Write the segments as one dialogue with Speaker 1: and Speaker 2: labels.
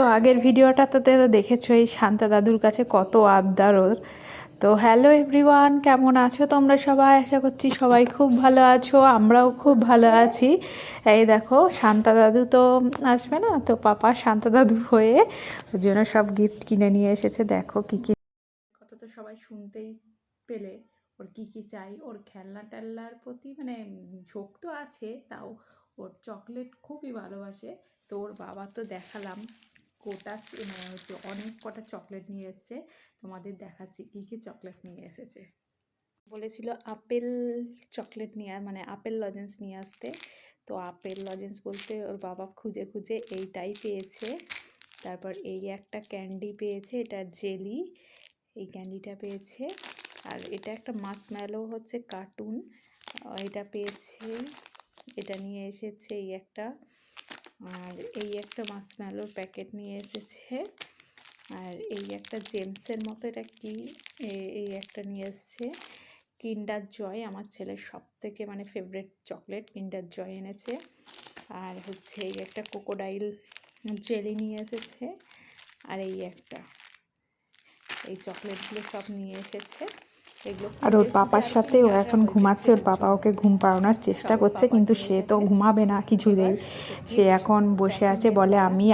Speaker 1: তো আগের ভিডিওটাতে তো দেখেছো এই শান্তা দাদুর কাছে কত আবদার ওর। তো হ্যালো এভরিওয়ান, কেমন আছো তোমরা সবাই? আশা করছি সবাই খুব ভালো আছো, আমরাও খুব ভালো আছি। এই দেখো শান্তা দাদু তো আসবে না, তো পাপা শান্তা দাদু হয়ে ওর জন্য সব গিফট কিনে নিয়ে এসেছে। দেখো কী কী কথা তো সবাই শুনতেই পেলে। ওর কী কী চাই, ওর খেলনা টেলনার প্রতি মানে ঝোঁক তো আছে, তাও ওর চকলেট খুবই ভালোবাসে। তো ওর বাবা তো দেখালাম কোটা মানে হচ্ছে অনেক কটা চকলেট নিয়ে এসছে, তোমাদের দেখাচ্ছি কী কী চকলেট নিয়ে এসেছে। বলেছিল আপেল চকলেট নিয়ে মানে আপেল লজেন্স নিয়ে আসতে, তো আপেল লজেন্স বলতে ওর বাবা খুঁজে খুঁজে এইটাই পেয়েছে। তারপর এই একটা ক্যান্ডি পেয়েছে, এটা জেলি, এই ক্যান্ডিটা পেয়েছে। আর এটা একটা মার্শম্যালো হচ্ছে কার্টুন, এটা পেয়েছে। এটা নিয়ে এসেছে এই একটা, আর এই একটা মার্শম্যালোর প্যাকেট নিয়ে এসেছে। আর এই একটা জেমসের মতো, এটা কি, এই একটা নিয়ে এসছে। কিন্ডার জয়, আমার ছেলের সব থেকে মানে ফেভারিট চকলেট, কিন্ডার জয় এনেছে। আর হচ্ছে এই একটা ক্রোকোডাইল জেলি নিয়ে এসেছে। আর এই একটা, এই চকলেটগুলো সব নিয়ে এসেছে। আর ওর পাপার সাথে ও এখন ঘুমাচ্ছে, ওর পাপা ওকে ঘুম পাড়ানোর চেষ্টা করছে, কিন্তু সে তো ঘুমাবে না কিছুতেই। সে এখন বসে আছে, বলে আমি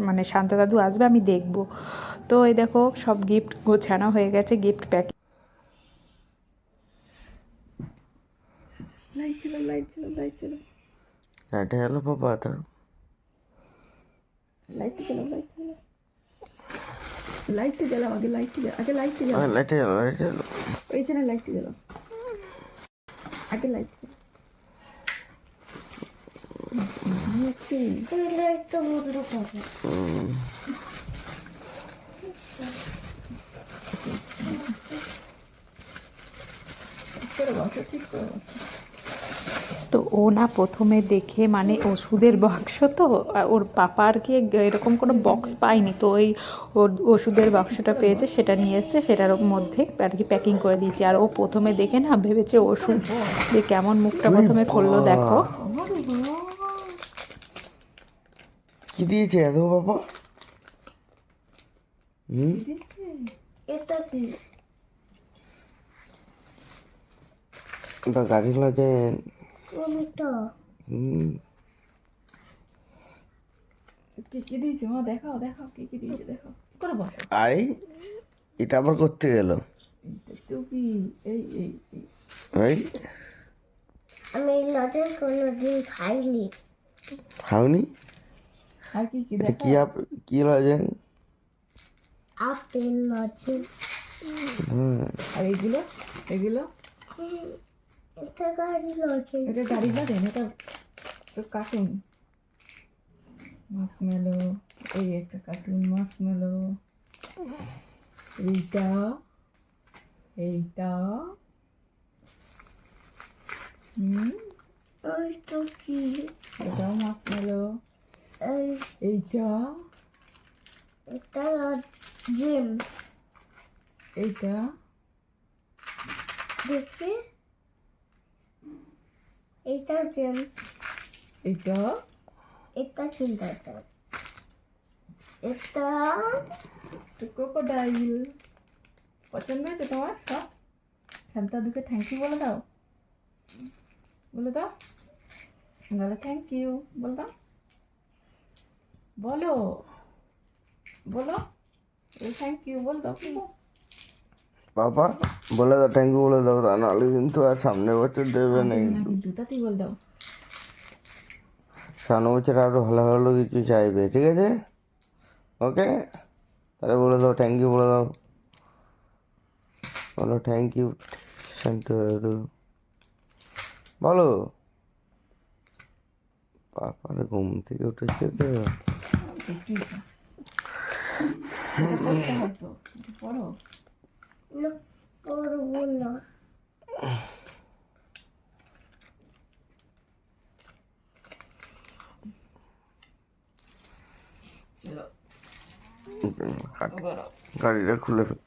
Speaker 1: মানে শান্তা দাদু আসবে আমি দেখব। তো এই দেখো সব গিফট গোছানো হয়ে গেছে, গিফট প্যাকিং।
Speaker 2: লাইট ছিল, লাইট ছিল, লাইট ছিল,
Speaker 3: এটা হলো পাপা তো
Speaker 2: লাইট ছিল, লাইট ছিল, লাইট জ্বালাও, আগে লাইট জ্বালাও, আগে লাইট জ্বালাও,
Speaker 3: লাইটে গেল লাইটে গেল
Speaker 2: ওইখানে লাইট জ্বালাও, আগে লাইট জ্বালাও। লাইটটা বন্ধ করো।
Speaker 1: তো ও না প্রথমে দেখে মানে ওষুধের বাক্স, তো ওর পাপা আর কি এরকম কোনো বক্স পায়নি, তো ওই ওর ওষুধের বাক্সটা পেয়েছে, সেটা নিয়ে এসছে, সেটার মধ্যে আর কি প্যাকিং করে দিয়েছি। আর ও প্রথমে দেখে না ভেবেছে ওষুধ, যে কেমন মুখটা প্রথমে খুললো দেখো।
Speaker 3: কি দিয়েছে এত বাবা?
Speaker 2: এটা কি?
Speaker 3: এটা গাড়ি লাগেন।
Speaker 2: কোনটা? কি কি দিয়েছে মা? দেখাও, দেখাও কি কি দিয়েছে, দেখাও। কি করে বসো?
Speaker 3: আরে এটা আবার করতে গেল
Speaker 2: টুপি, এই এই এই।
Speaker 3: এই
Speaker 2: আমি এই লজেন্স কোনোদিন খাইনি।
Speaker 3: খাওনি?
Speaker 2: আর কি কি
Speaker 3: এটা
Speaker 2: দেখা?
Speaker 3: কি লাগেন?
Speaker 2: Apple lozenges.
Speaker 3: হুম,
Speaker 2: আর এগুলো, এগুলো এটা গাড়ি লজেন্স। এটা গাড়ি লজেন্স, এটা তো কার্টুন মার্শম্যালো। এই একটা কার্টুন মার্শম্যালো, এইটা, এইটা, এইটা কি? এটাও মার্শম্যালো, এইটা, এটা জিম, এইটা দেখি, এইটা জিম, এইটা, এটা চিন্তা, এটা ক্রোকোডাইল। পছন্দ হয়েছে তোমার সব? শান্তা দুকে থ্যাংক ইউ বলে দাও, বলে দাও, বলো থ্যাংক ইউ, বলে দাও, বলো, বলো থ্যাংক ইউ, বলে দাও।
Speaker 3: বাবা বলে দাও থ্যাংক ইউ বলে দাও, তা নাহলে কিন্তু আর সামনের বছর দেবে না
Speaker 2: কিন্তু তাতেই বলে দাও।
Speaker 3: সামনের বছর আরো ভালো ভালো কিছু চাইবে, ঠিক আছে? ওকে, তাহলে বলে দাও থ্যাংক ইউ বলে দাও, বলো থ্যাংক ইউ শান্তা দাদু, বলো। পাপার ঘুম থেকে উঠেছে তো।
Speaker 2: পড়ো, পড়বো না। চলো
Speaker 3: গাড়িটা খুলে ফেল।